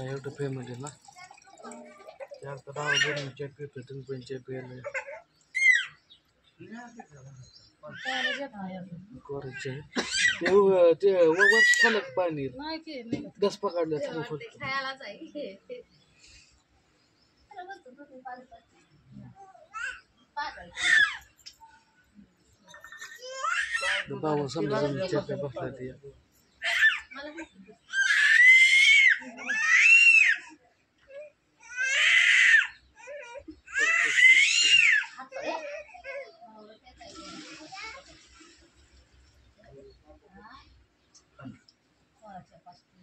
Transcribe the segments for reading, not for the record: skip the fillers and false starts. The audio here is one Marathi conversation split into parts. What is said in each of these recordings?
एवढं फॅमिलीला चार तर डावा बनवून चेक पितो तुम्ही पण चेक प्यायला करायचे ते वर खालक पाणी गस पकडलं सगळं फक्त बाबा समजा चेक बसला ते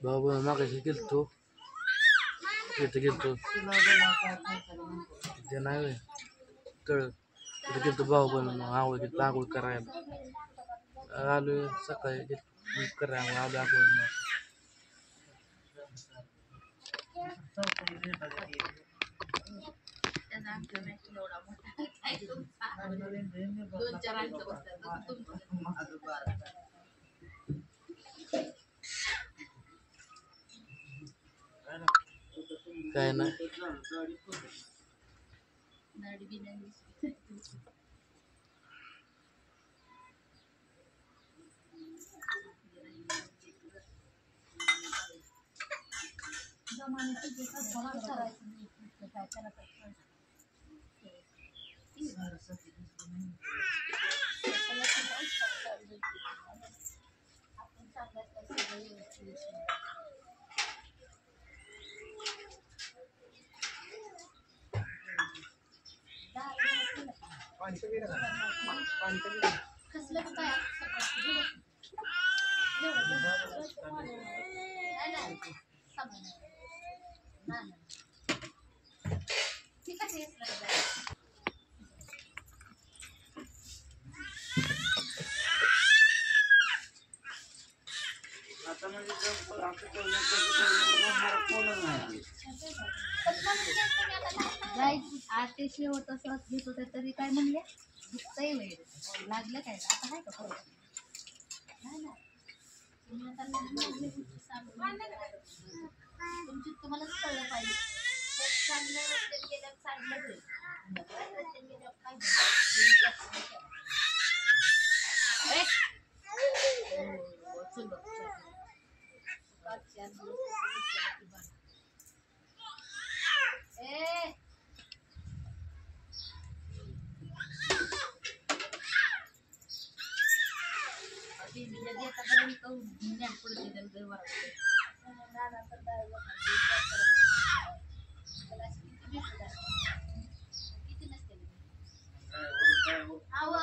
बाबा मागाशी गेलतो तिथे गेलतो ते नाही कळ तिथे गेलतो भाऊ पण आंघोळ घेतलं आंघोळ करायला आलो सकाळी करायला आलो आंघोळ काय नाही आज ते शेवट असं घेत होते तरी काय म्हणले दुखतंय वेळ लागलं काय आता काय का तुमची तुम्हालाच कळलं पाहिजे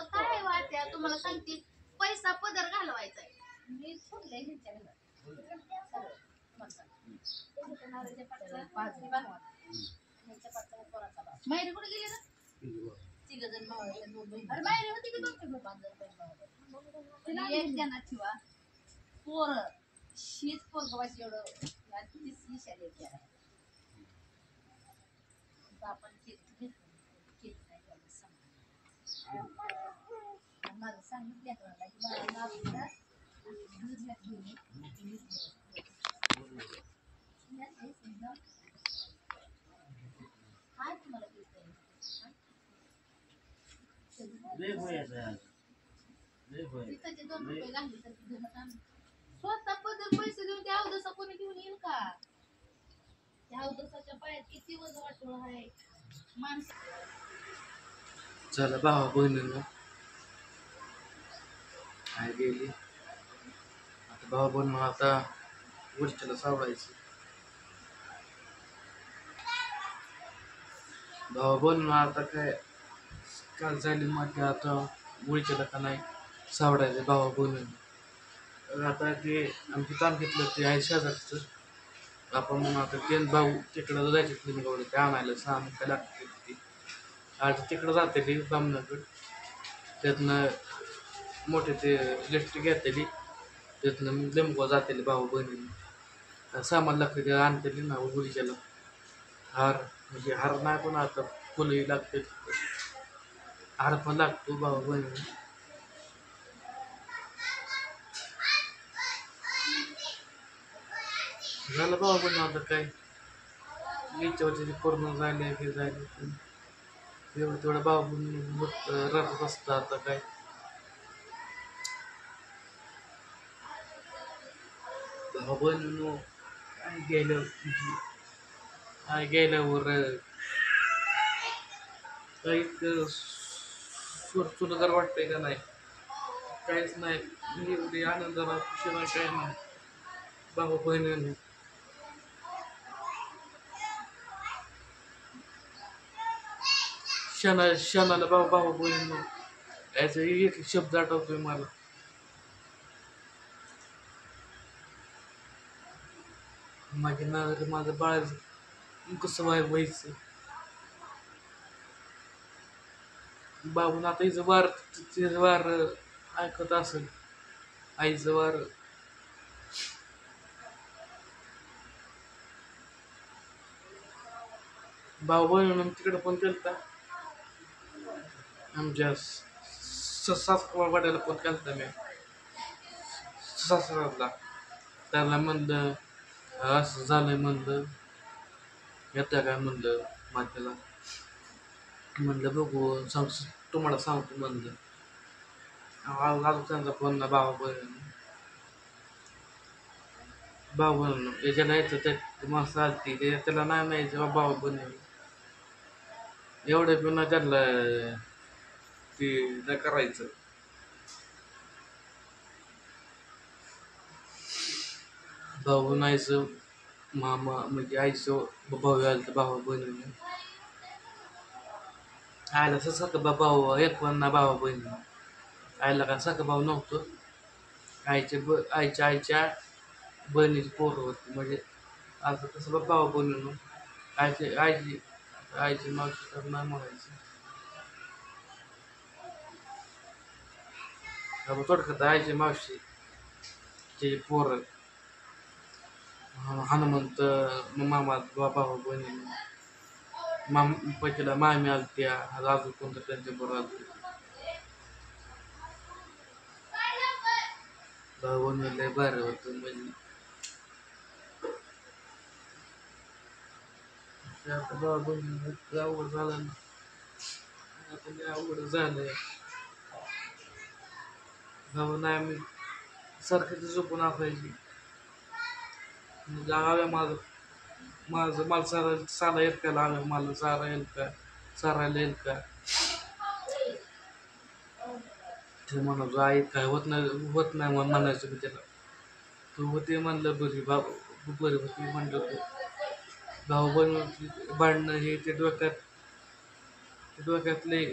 काय वाटते तुम्हाला सांगते पैसा पदर घालवायचा मी माहेरी कुठे गेले ना तिघ जण माहेरी होती की एक जणात ठेवा पोर शीच पोरगवायची एवढं आपण माझं सांगितलं स्वतः पदर पैसे देऊन त्या अवदसा कोणी घेऊन येईल का त्या अवदसाच्या पायात किती वज वाटोळ आहे माणसं चला भावा बहिणीनं काय गेली आता भावा बहिण आता गोष्टीला सावडायचं भावा बहिण आता काय काल झाली मग आता गोळीच्याला का नाही सावडायचं भावा बहिणीनं आता ते आमची तालुक्यातलं ते आहे शेजारचं आपण म्हणून आता ते भाऊ तिकडं जायचं लिंगावडे ते आणायला काय लागते ते आता तिकडं जाते ते बामणाकडं त्यातनं मोठे ते लिफ्ट घेतली त्यातनं मी लिंबवा जाते भाऊ बहिणीने सामान लागते ते आणते ना गुढीच्याला हार म्हणजे हार नाही पण आता फुलंही लागते हार पण लागतो भाऊ बहिणीने झालं भाऊ बहिणी आता काय इच्छा होती ती पूर्ण झाले हे झाले पण एवढं तेवढं भाऊ राहत असतं आता काय. भाऊ बहिणीनो काय गेलं काय गेल्यावर काही सुंदर वाटतंय का नाही, काहीच नाही एवढी आनंदाला खुशीला काय नाही. भाऊ बहिणीने क्षणाला भाऊ बहिणीनो याचा एक शब्द आठवतोय मला. माझ्या नावाला माझं बाळ कसं व्हायचं. बाबून आता हिचं वार तिचं वार ऐकत असेल, आईचं वार. भाऊ बहिणीनं तिकडे पण केलता, आमच्या सासरा वाड्याला पण केलता मी सासऱ्याला. त्याला म्हणलं असं झालंय म्हणलं, येतं काय म्हणलं माझ्याला. म्हणलं बघू तुम्हाला सांगतो म्हणलं. अजून त्यांचा फोन ना भाऊ बहिण याच्याला यायचं ते माणसं आलती त्याला नाही माहिती भाऊ बहिण एवढे पण त्यांना ते नाही करायचं. भाऊ नाहीचं मामा म्हणजे आईचं भाऊ आलं तर भाऊ बहिणीने आयला सगळं भाऊ एक पण ना भाऊ बहिणी. आईला काय सगळं भाऊ नव्हतं, आईच्या बहिणीची पोरं होती. म्हणजे असं कसं भाऊ बहिणीनं आईची मावशी तर नाही म्हणायची. थोडक्यात आईची मावशी ते पोरं हनुमंत मामा भाऊ बहिणी पहिला मामी आलत्या, अजून कोणतं त्यांच्या बरोबर आलते. भाऊ बहिणी लय भारी होतं. म्हणजे आता भाऊ बहिणी अवघड झालं ना, आता लय अवघड झालंय. भाऊ नाही आम्ही सारखं झोपून असायची. म्हणजे मला सारा येत का लावे, मला सारा येईल का, सारायला येईल का. ते म्हणायचो आई काय होत नाही म्हणायचं मी त्याला. तू होते म्हणलं बरी बाबा बरी होती म्हणलं तू. भाऊ बहिणी भांडणं हे ते डोक्यातले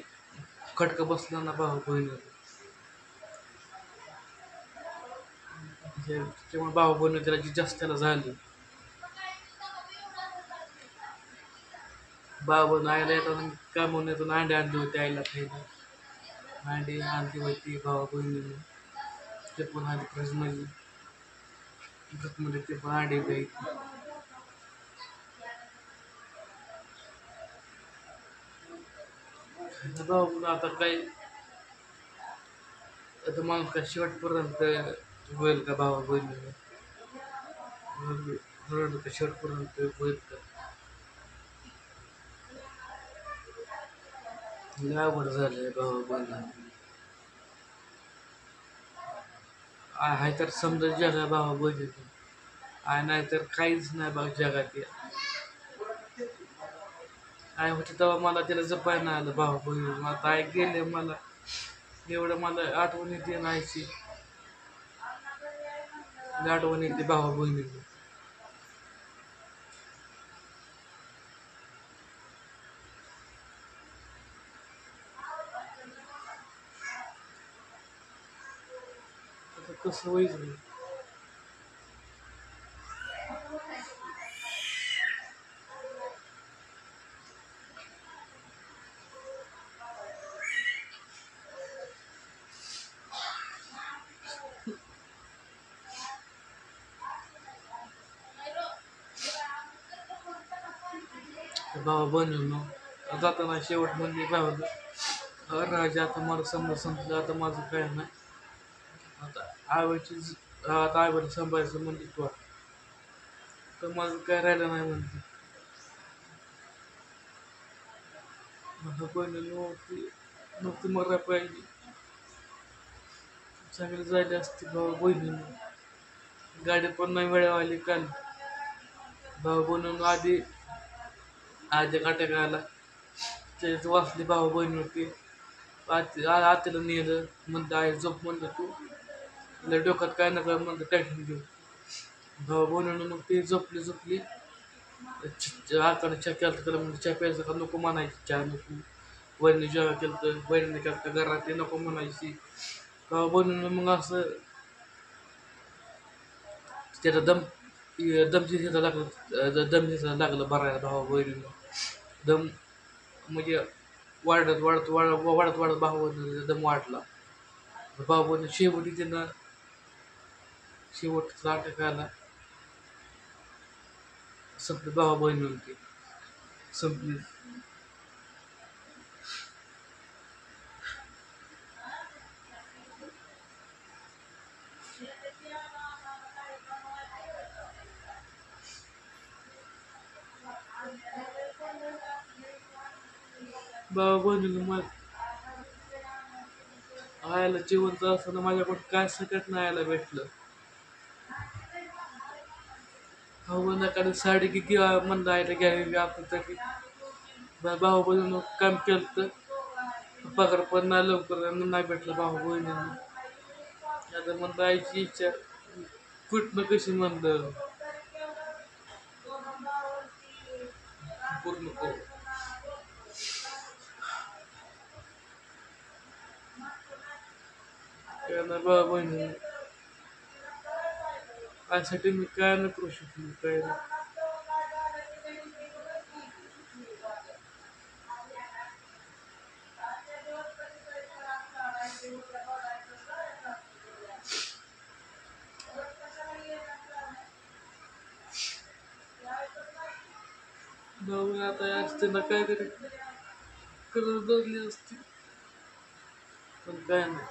खटकं बसलं ना भाऊ बहिणी. त्यामुळे भाऊ बहिणी त्याला जी जास्त त्याला झाली. भाऊ आईला येताना काय म्हणून येतो अंडे आणली होती आईला खायला. अंडी आणली होती भाऊ बहिणीने, ते पण आधी फ्रीजमध्ये ते पण अंडी द्यायची. भाऊ आता काय आता माणूस काय शेवटपर्यंत होईल का भावा बहिणी, का शेवटपर्यंत होईल का. लय अवघड झालंय भावा बहिणी. आहे तर समजा जगा भावा बहिणी आहे, नाही तर काहीच नाही बघ जगात. आई होती तेव्हा मला तिला जपाय नाही आलं भावा बहिणी. आता आई गेले मला एवढं मला आठवण येते नाहीची, आठवण येते भावा बहिणीची. आता कसं व्हायचं. भावा बहिणीनो जाताना शेवट म्हणजे भावा राजा आता मला समजा संपलं, आता माझं काय नाही. आता आता आईवडील सांभाळायचं म्हणजे तू तर माझं काय राहिलं नाही म्हणते. भाऊ बहिणी नव्हती मरायला पाहिजे. चांगली झाली असती भाऊ बहिणीनं. गाडी पण नाही वेळेवर आली काल. भाऊ बहिणीनं आधी आधी काट्या आला ते वाचली भाऊ बहीण होती. आतीला नेलं म्हणलं आई झोप म्हणलं तू लय डोक्यात काय नका म्हणलं टेन्शन घेऊ. भाऊ बहिणीनं मग ती झोपली. आकाने चहा केला तर म्हणजे चहा प्यायचा का नको म्हणायची, चहा नको. वहिनी जेव्हा केलं तर वहिनीने केलं तर घरात ते नको म्हणायची. भाऊ बहिणीनं मग असं त्याला दम घ्यायला लागलं बरायला भाऊ बहिणीनं. दम म्हणजे वाढत भाऊ बहिणीचा दम वाढला. भाऊ बहिणी शेवटचा अटॅक आला. संपली भाऊ बहिणी होती संपली. भाऊ बहिणीला मग आयला जिवंत असताना माझ्याकडे काय सकट नाही यायला भेटलं. भाऊ बहिणीकडे साडी किती म्हणलं आयला घ्यावी आपण तरी भाऊ बहिणीनं काम केलं तर पगार पण नाही लवकर नाही भेटला भाऊ बहिणीनं. आता म्हणलं आईची इच्छा कुठनं कशी म्हणलं पूर्ण करू. त्यानं भाऊ बहिणी यासाठी मी काय नाही करू शकलो काय नाही. भाऊ आता आज त्यांना काहीतरी करत धरली असती पण काय नाही.